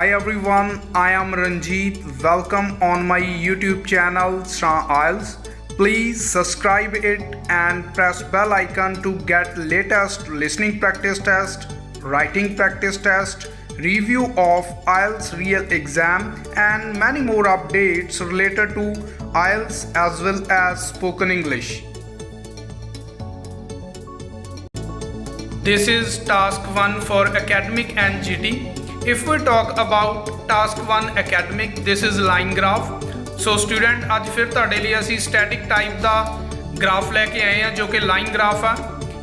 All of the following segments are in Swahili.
Hi everyone, I am Ranjit. Welcome on my YouTube channel Sran IELTS. Please subscribe it and press bell icon to get latest listening practice test, writing practice test, review of IELTS real exam and many more updates related to IELTS as well as spoken English. This is task 1 for academic and GT. If we talk about task 1 academic, this is line graph. So student, ਅੱਜ ਫਿਰ ਤੁਹਾਡੇ ਲਈ ਅਸੀਂ static type ਦਾ graph ਲੈ ਕੇ ਆਏ ਹਾਂ ਜੋ ਕਿ line graph ਆ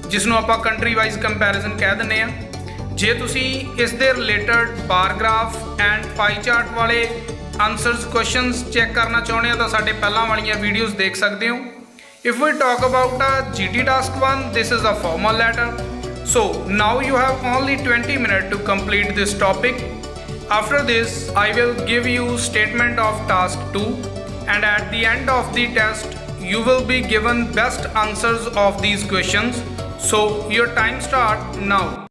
ਜਿਸ ਨੂੰ ਆਪਾਂ country wise comparison ਕਹਿ ਦਿੰਦੇ ਆ। ਜੇ ਤੁਸੀਂ ਇਸ ਦੇ related bar graph and pie chart ਵਾਲੇ answers questions ਚੈੱਕ ਕਰਨਾ ਚਾਹੁੰਦੇ ਆ ਤਾਂ ਸਾਡੇ ਪਹਿਲਾਂ ਵਾਲੀਆਂ ਵੀਡੀਓਜ਼ ਦੇਖ ਸਕਦੇ ਹੋ। If we talk about GT task 1, this is a formal letter. So now you have only 20 minutes to complete this topic. After this, I will give you statement of task 2 and at the end of the test, you will be given best answers of these questions. So your time start now.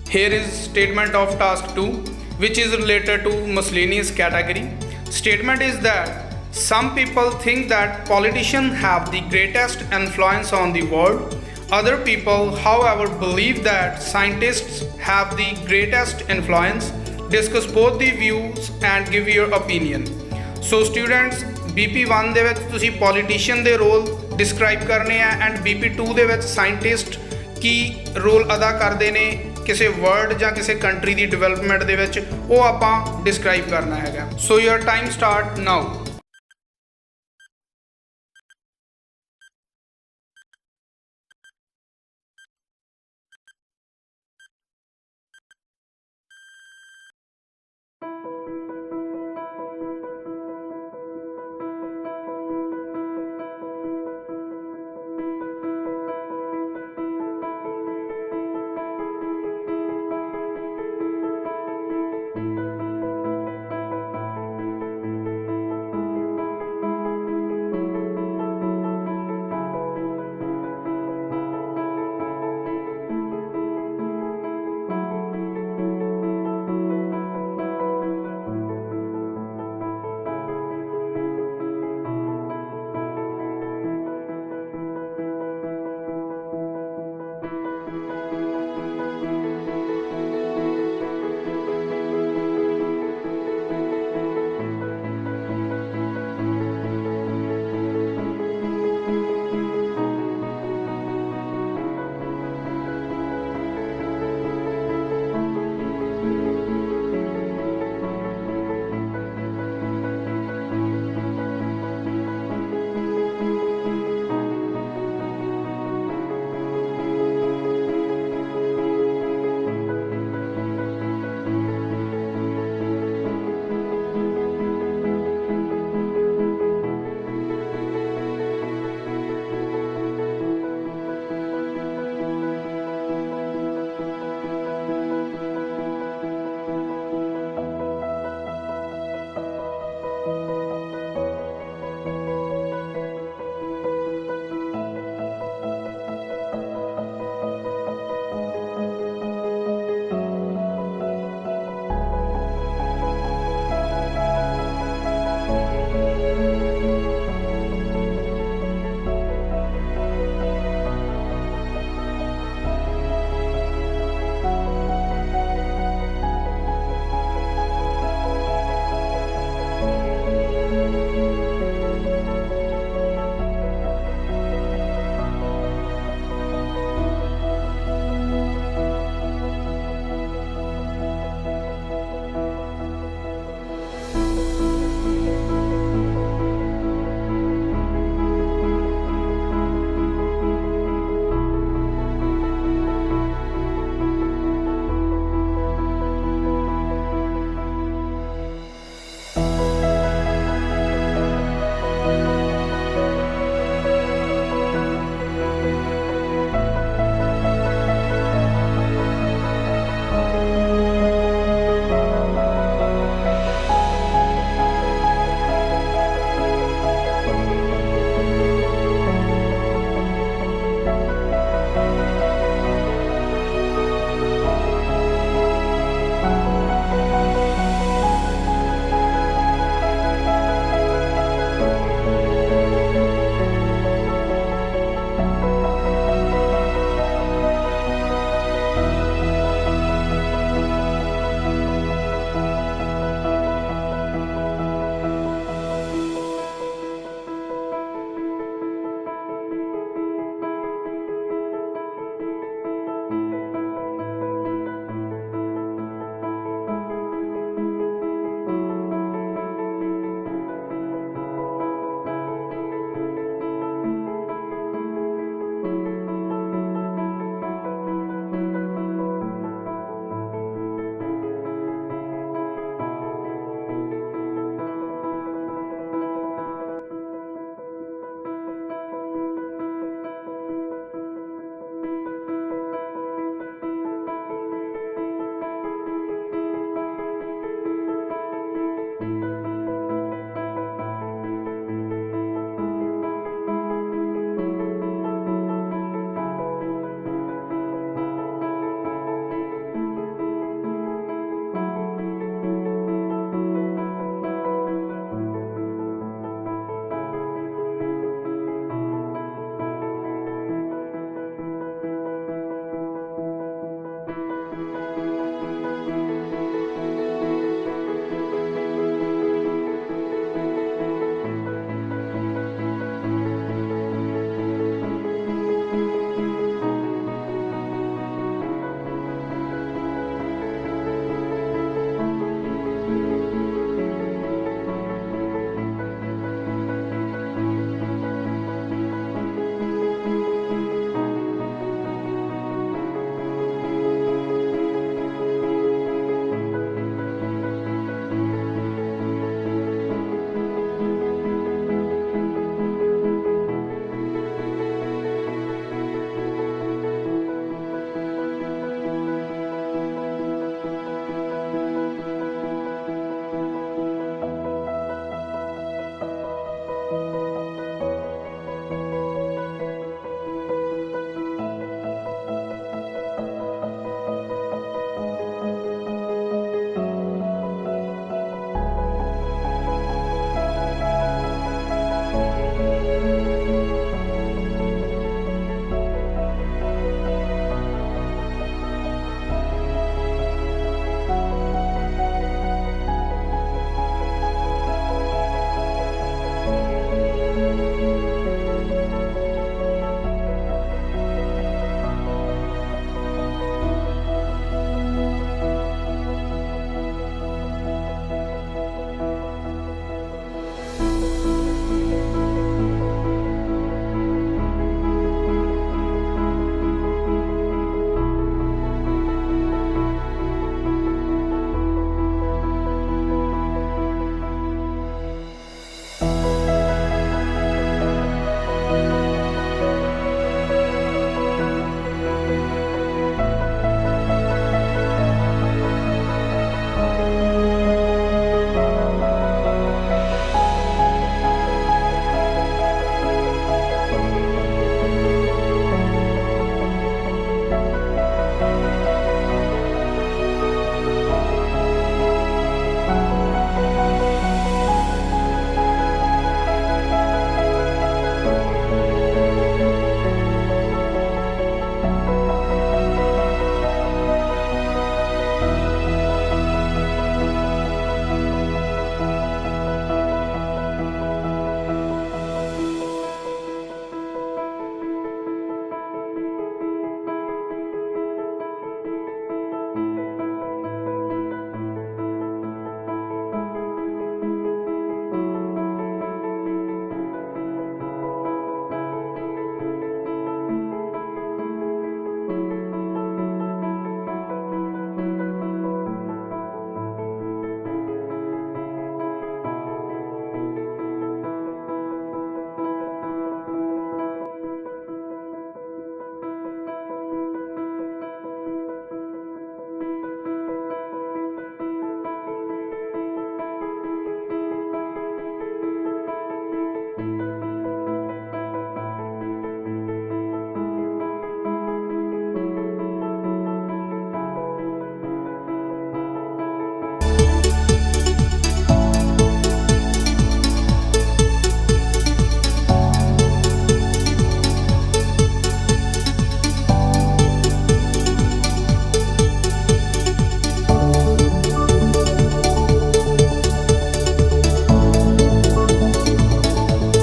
Here is statement of task 2. Which is related to miscellaneous category. Statement is that some people think that politicians have the greatest influence on the world. Other people, however, believe that scientists have the greatest influence. Discuss both the views and give your opinion. So students, BP1 ਦੇ ਵਿੱਚ ਤੁਸੀਂ politician ਦੇ role describe ਕਰਨੇ ਆ and BP2 ਦੇ ਵਿੱਚ scientist ਕੀ role ਅਦਾ ਕਰਦੇ ਨੇ ਕਿਸੇ ਵਰਡ ਜਾਂ ਕਿਸੇ ਕੰਟਰੀ ਦੀ ਡਿਵੈਲਪਮੈਂਟ ਦੇ ਵਿੱਚ ਉਹ ਆਪਾਂ ਡਿਸਕ੍ਰਾਈਬ ਕਰਨਾ ਹੈਗਾ। ਸੋ ਯੋਰ ਟਾਈਮ ਸਟਾਰਟ ਨਾਓ।